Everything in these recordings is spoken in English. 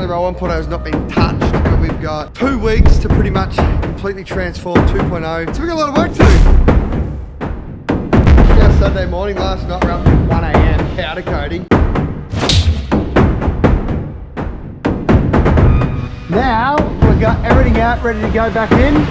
Jelyrol 1.0 has not been touched, but we've got 2 weeks to pretty much completely transform 2.0. So we've got a lot of work to do. Yeah, Sunday morning, last night we're up at 1 AM powder coating. Now we've got everything out, ready to go back in.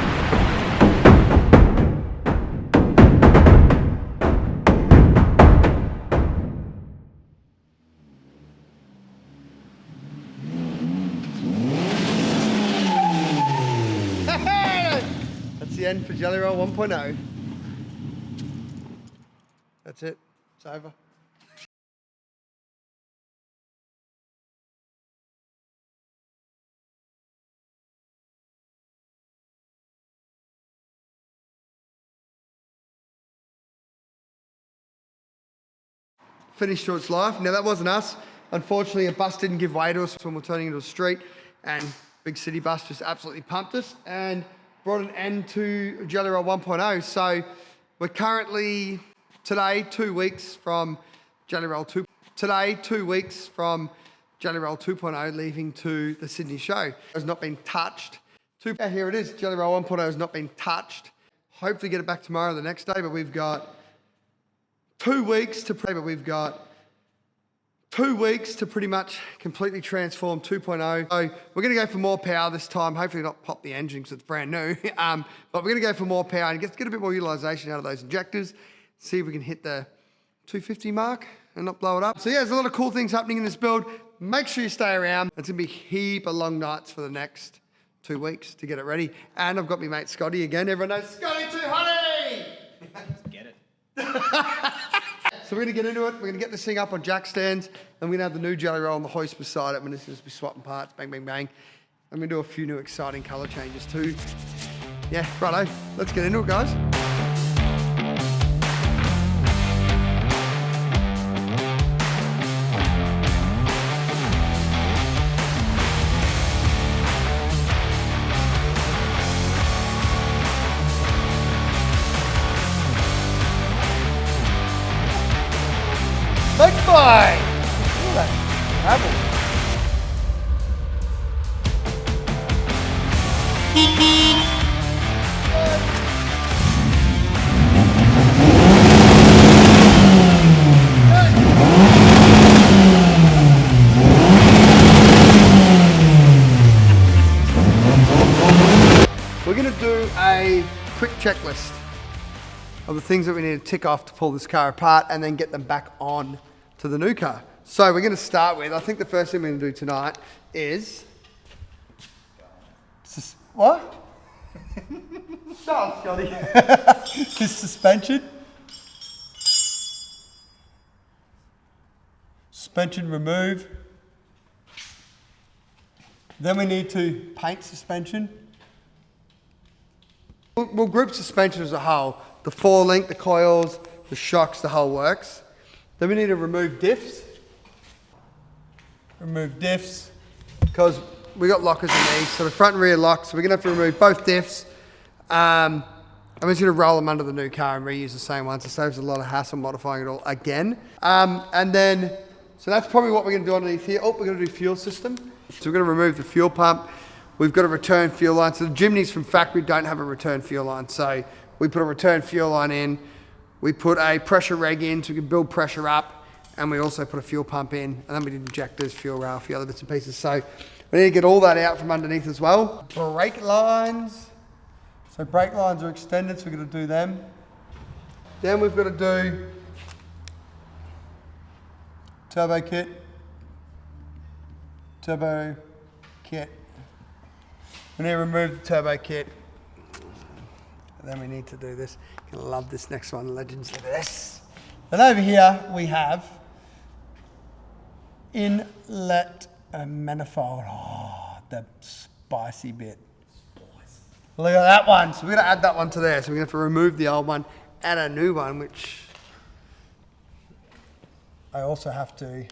That's the end for Jelyrol 1.0. That's it. It's over. Finished to its life. Now that wasn't us. Unfortunately, a bus didn't give way to us when we were turning into a street, and big city bus just absolutely pumped us and brought an end to Jelyrol 1.0. So we're currently today 2 weeks from Jelyrol 2. Today 2 weeks from Jelyrol 2.0 leaving to the Sydney show. It has not been touched. Yeah, here it is. Jelyrol 1.0 has not been touched. Hopefully get it back tomorrow or the next day, but we've got 2 weeks to play, but we've got 2 weeks to pretty much completely transform 2.0. So we're going to go for more power this time. Hopefully not pop the engine because it's brand new. But we're going to go for more power and get a bit more utilisation out of those injectors. See if we can hit the 250 mark and not blow it up. So yeah, there's a lot of cool things happening in this build. Make sure you stay around. It's going to be a heap of long nights for the next 2 weeks to get it ready. And I've got my mate Scotty again. Everyone knows Scotty too, honey! Let's get it. So we're going to get into it. We're going to get this thing up on jack stands, and we're going to have the new Jelyrol on the hoist beside it. We're going to just be swapping parts, bang, bang, bang. I'm going to do a few new exciting colour changes too. Yeah, righto. Let's get into it, guys. Big boy! Look at that travel. We're going to do a quick checklist of the things that we need to tick off to pull this car apart and then get them back on to the new car. So we're going to start with, I think the first thing we're going to do tonight is... What? Shut up, Scotty. Is suspension. Suspension remove. Then we need to paint suspension. We'll group suspension as a whole. The four-link, the coils, the shocks, the whole works. Then we need to remove diffs. Remove diffs, because we got lockers in these, so the front and rear locks, so we're gonna have to remove both diffs. I'm just gonna roll them under the new car and reuse the same ones. It saves a lot of hassle modifying it all again. And then, so that's probably what we're gonna do underneath here. Oh, we're gonna do fuel system. So we're gonna remove the fuel pump. We've got a return fuel line. So the Jimnys from factory don't have a return fuel line. So we put a return fuel line in. We put a pressure reg in so we can build pressure up. And we also put a fuel pump in. And then we did injectors, fuel rail, a few other bits and pieces. So we need to get all that out from underneath as well. Brake lines. So brake lines are extended, so we're gonna do them. Then we've got to do turbo kit. Turbo kit. We need to remove the turbo kit. And then we need to do this. Gonna love this next one, legends. Look at this. Then over here we have inlet manifold. Oh, the spicy bit. Look at that one. So we're gonna add that one to there. So we're gonna have to remove the old one, add a new one, which I also have to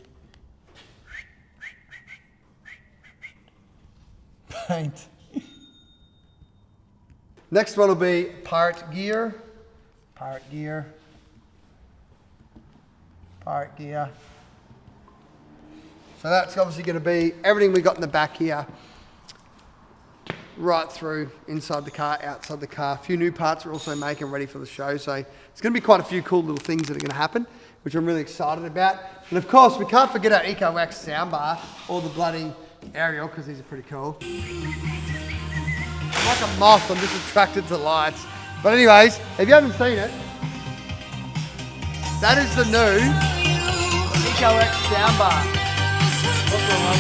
paint. Next one will be part gear. Part gear. Part gear. So that's obviously going to be everything we got in the back here. Right through inside the car, outside the car. A few new parts we're also making ready for the show. So it's going to be quite a few cool little things that are going to happen, which I'm really excited about. And of course, we can't forget our EcoX soundbar or the bloody aerial, because these are pretty cool. I'm like a moth, I'm just attracted to lights. But anyways, if you haven't seen it, that is the new EcoX soundbar. What's going on?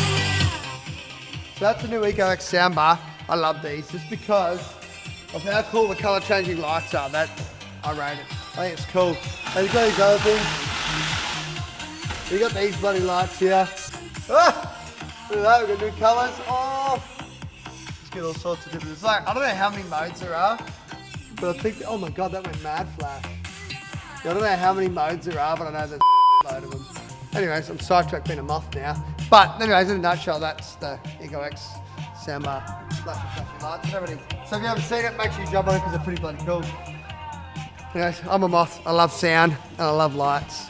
So that's the new EcoX soundbar. I love these just because of how cool the colour changing lights are. That I rate it. I think it's cool. And you've got these other things. We got these bloody lights here. Ah! Look at that, we've got new colours. Oh! Just get all sorts of different. It's like, I don't know how many modes there are, but I think, oh my god, that went mad flash. I don't know how many modes there are, but I know there's a load of them. Anyways, I'm sidetracked being a moth now. But anyways, in a nutshell, that's the EcoX soundbar. Flashy lights and everything. So if you haven't seen it, make sure you jump on it because they're pretty bloody cool. Anyways, I'm a moth. I love sound and I love lights.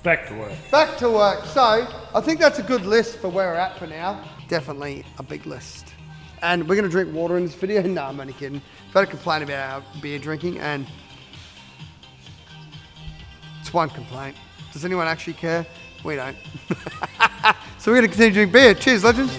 Back to work. Back to work. So I think that's a good list for where we're at for now. Definitely a big list. And we're going to drink water in this video. No, I'm only kidding. I've had a complaint about our beer drinking and it's one complaint. Does anyone actually care? We don't. So we're going to continue to drink beer. Cheers, legends.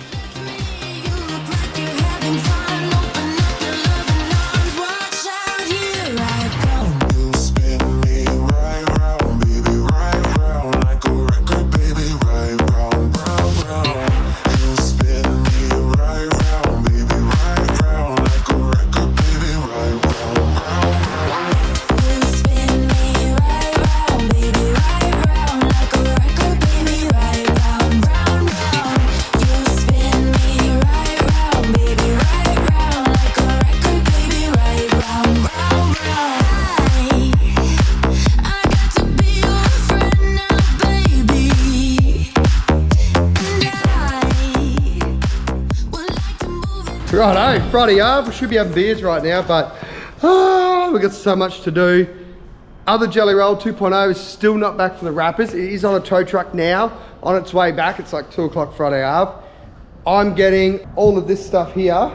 Righto, Friday we should be having beers right now, but we've got so much to do. Other Jelyrol 2.0 is still not back from the wrappers. It is on a tow truck now, on its way back. It's like 2 o'clock Friday Ave. I'm getting all of this stuff here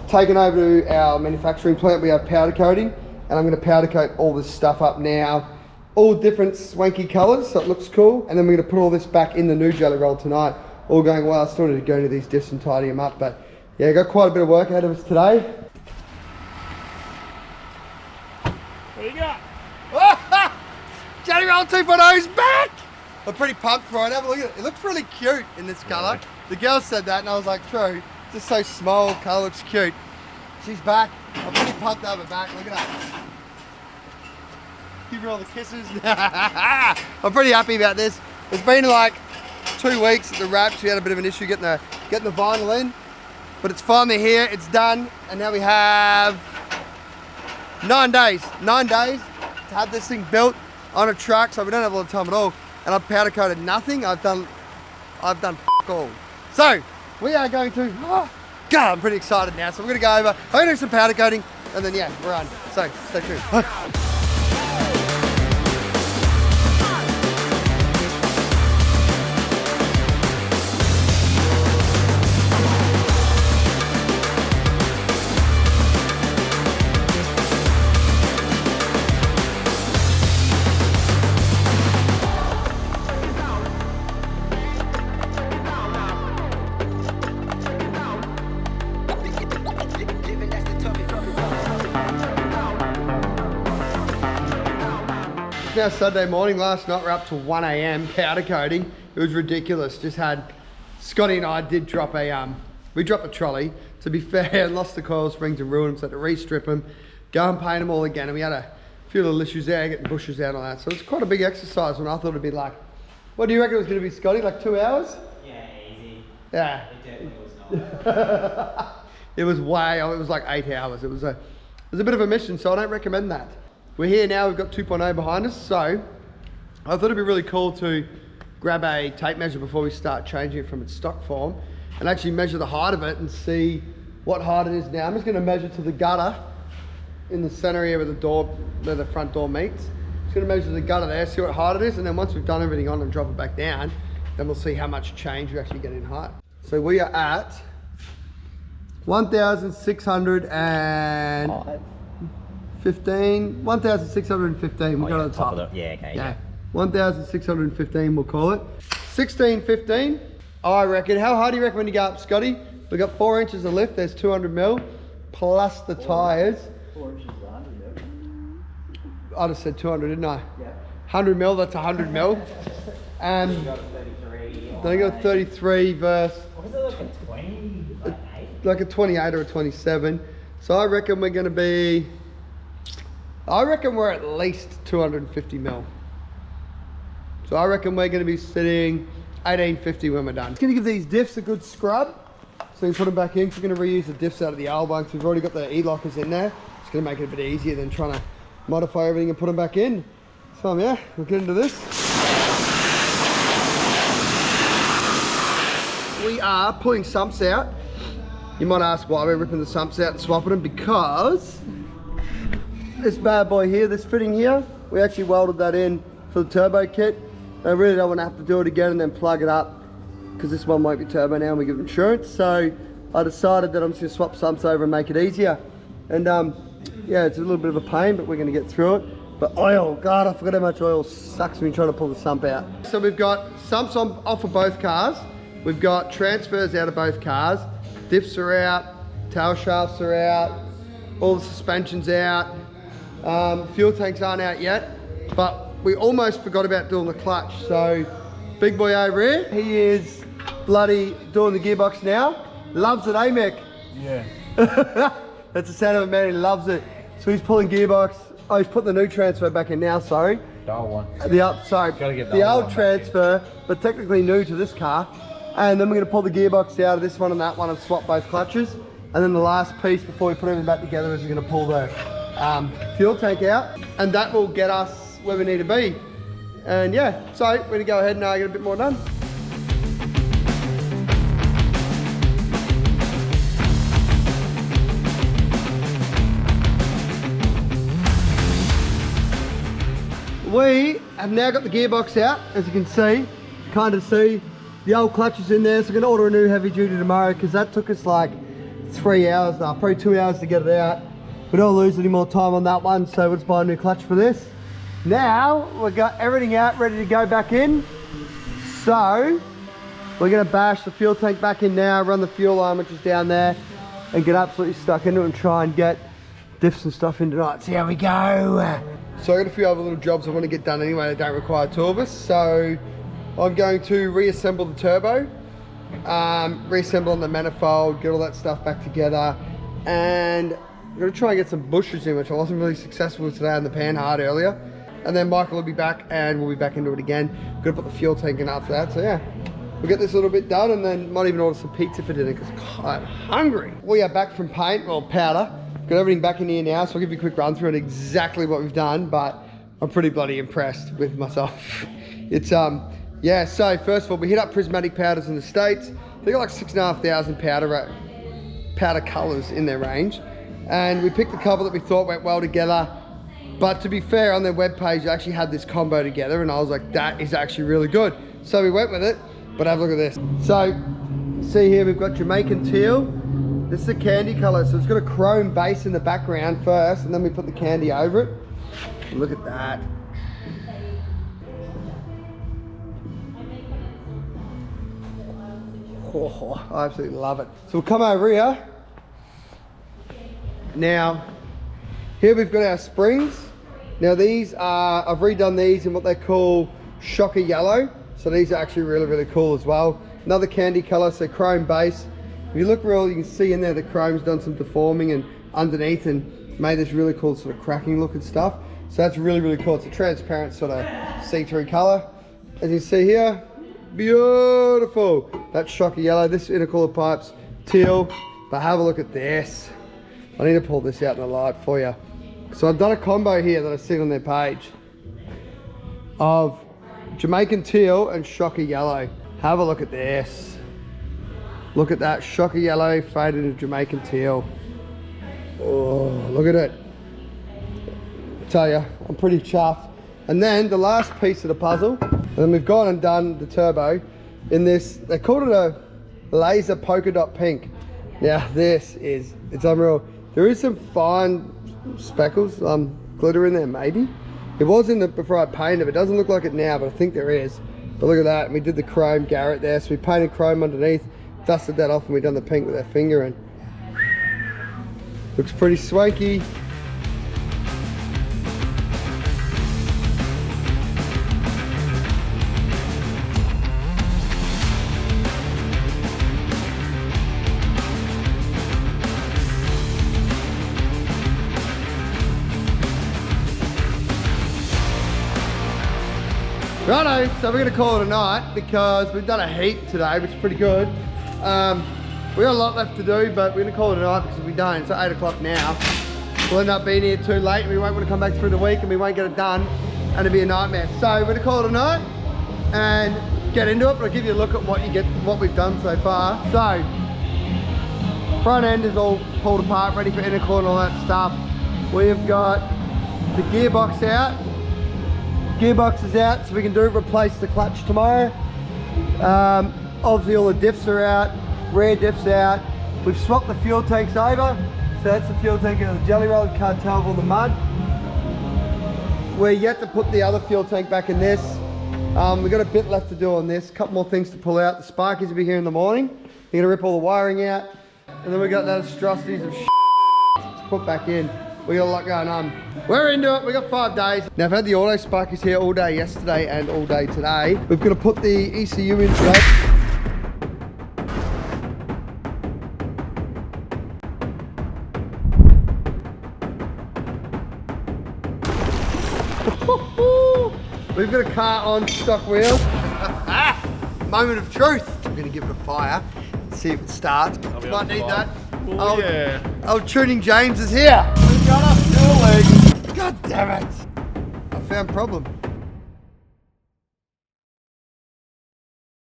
taken over to our manufacturing plant. We have powder coating, and I'm going to powder coat all this stuff up now. All different swanky colours, so it looks cool. And then we're going to put all this back in the new Jelyrol tonight. All going well. I still need to go into these diffs and tidy them up, but yeah, got quite a bit of work ahead of us today. What do you got? Jelyrol 2.0 is back! I'm pretty pumped for it. Have a look at it. It looks really cute in this colour. The girl said that and I was like, true. It's just so small, colour looks cute. She's back. I'm pretty pumped to have her back. Look at that. Give her all the kisses. I'm pretty happy about this. It's been like 2 weeks at the wraps. We had a bit of an issue getting the vinyl in, but it's finally here. It's done, and now we have 9 days. 9 days to have this thing built on a truck. So we don't have a lot of time at all. And I've powder coated nothing. I've done f*** all. So we are going to. Oh, God, I'm pretty excited now. So we're going to go over. I'm going to do some powder coating, and then yeah, we're on. So stay tuned. Now Sunday morning, last night we're up to 1 AM powder coating. It was ridiculous. Just had, Scotty and I did drop we dropped a trolley. To be fair, lost the coil springs and ruined them, so had to re-strip them, go and paint them all again. And we had a few little issues there, getting bushes out and all that. So it's quite a big exercise when I thought it'd be like, what do you reckon it was gonna be, Scotty? Like 2 hours? Yeah, easy. Yeah. It definitely was not. It was it was like 8 hours. It was a bit of a mission, so I don't recommend that. We're here now, we've got 2.0 behind us, so I thought it'd be really cool to grab a tape measure before we start changing it from its stock form and actually measure the height of it and see what height it is now. I'm just going to measure to the gutter in the center area where the front door meets. Just going to measure the gutter there, see what height it is, and then once we've done everything on and drop it back down, then we'll see how much change we actually get in height. So we are at 1,615. 1,615. We'll go to the top. Yeah, okay. Yeah. 1,615 we'll call it. 1615, I reckon. How high do you reckon when you go up, Scotty? We've got 4 inches of lift, there's 200 mil, plus the tyres. 4 inches is 100 mil. I just said 200, didn't I? Yeah. 100 mil, that's 100 mil. And You got 33. then I got 33 versus What was it, like a 20? Like 8? like a 28 or a 27. So I reckon we're gonna be, I reckon we're at least 250 mil. So I reckon we're gonna be sitting 1850 when we're done. Just gonna give these diffs a good scrub. So you put them back in, so we're gonna reuse the diffs out of the old one because we've already got the E-lockers in there. It's gonna make it a bit easier than trying to modify everything and put them back in. So yeah, we'll get into this. We are pulling sumps out. You might ask why we're ripping the sumps out and swapping them, because this bad boy here, this fitting here, we actually welded that in for the turbo kit. I really don't want to have to do it again and then plug it up, because this one won't be turbo now and we give insurance. So I decided that I'm just going to swap sumps over and make it easier. And yeah, it's a little bit of a pain, but we're going to get through it. But oil, God, I forgot how much oil sucks me trying to pull the sump out. So we've got sumps off of both cars. We've got transfers out of both cars. Diffs are out, tail shafts are out, all the suspension's out. Fuel tanks aren't out yet, but we almost forgot about doing the clutch. So big boy over here, he is bloody doing the gearbox now. Loves it, eh, Mick? Yeah. That's the sound of a man who loves it. So he's pulling gearbox. Oh, he's putting the new transfer back in now, sorry. Dull one. Sorry, Gotta get the the old old one back transfer, but technically new to this car. And then we're gonna pull the gearbox out of this one and that one and swap both clutches. And then the last piece before we put everything back together is we're gonna pull the fuel tank out. And that will get us where we need to be. And yeah, so we're gonna go ahead and get a bit more done. We have now got the gearbox out, as you can see, kind of see the old clutch is in there, so we're gonna order a new heavy duty tomorrow, because that took us like 3 hours now, probably 2 hours to get it out. We don't lose any more time on that one, so we'll just buy a new clutch for this. Now, we've got everything out, ready to go back in. So, we're gonna bash the fuel tank back in now, run the fuel line, which is down there, and get absolutely stuck into it and try and get diffs and stuff in tonight. See how we go. So I got a few other little jobs I want to get done anyway that don't require two of us. So I'm going to reassemble the turbo, reassemble on the manifold, get all that stuff back together, and I'm going to try and get some bushes in, which I wasn't really successful with today on the pan hard earlier. And then Michael will be back and we'll be back into it again. Got to put the fuel tank in after that. So yeah, we'll get this a little bit done and then might even order some pizza for dinner because I'm hungry. We are back from paint, well, powder. Got everything back in here now, so I'll give you a quick run through on exactly what we've done, but I'm pretty bloody impressed with myself. It's, yeah, so first of all, we hit up prismatic powders in the States. They got like 6,500 powder colors in their range. And we picked a couple that we thought went well together. But to be fair, on their webpage, they actually had this combo together, and I was like, that is actually really good. So we went with it, but have a look at this. So, see here, we've got Jamaican teal. This is the candy color, so it's got a chrome base in the background first, and then we put the candy over it. Look at that. Oh, I absolutely love it. So we'll come over here. Now, here we've got our springs. Now these are, I've redone these in what they call shocker yellow. So these are actually really, really cool as well. Another candy color, so chrome base. If you look real, you can see in there the chrome's done some deforming and underneath and made this really cool sort of cracking look and stuff. So that's really, really cool. It's a transparent sort of see-through color. As you can see here, beautiful. That's shocker yellow. This intercooler pipe's teal, but have a look at this. I need to pull this out in the light for you. So I've done a combo here that I've seen on their page of Jamaican teal and shocker yellow. Have a look at this. Look at that, shocker yellow faded into Jamaican teal. Oh, look at it. I tell you, I'm pretty chuffed. And then the last piece of the puzzle, and then we've gone and done the turbo. in this, they called it a laser polka dot pink. Now it's unreal. There is some fine speckles, glitter in there maybe. It was in it before I painted it. It doesn't look like it now, but I think there is. But look at that, and we did the chrome Garrett there. So we painted chrome underneath, dusted that off, and we done the pink with our finger, and looks pretty swanky. Righto, so we're going to call it a night because we've done a heat today, which is pretty good. We got a lot left to do, but we're going to call it a night because if we don't, it's 8 o'clock now. We'll end up being here too late, and we won't want to come back through the week, and we won't get it done, and it'll be a nightmare. So we're going to call it a night and get into it, but I'll give you a look at what we've done so far. So, front end is all pulled apart, ready for intercore and all that stuff. We've got the gearbox out. Gearbox is out, so we can replace the clutch tomorrow. Obviously all the diffs are out, rear diffs out. We've swapped the fuel tanks over, so that's the fuel tank of the Jelyrol, can't tell with all the mud. We're yet to put the other fuel tank back in this. We've got a bit left to do on this, a couple more things to pull out. The sparkies will be here in the morning. You're gonna rip all the wiring out, and then we've got those atrocities of to put back in. We got a lot going on. We're into it, we got 5 days. Now I've had the auto sparkies here all day yesterday and all day today. We've got to put the ECU in today. We've got a car on stock wheels. Moment of truth. I'm gonna give it a fire, see if it starts. Might need that. Oh yeah. Old Tuning James is here. We've got a fuel leak. God damn it. I found problem.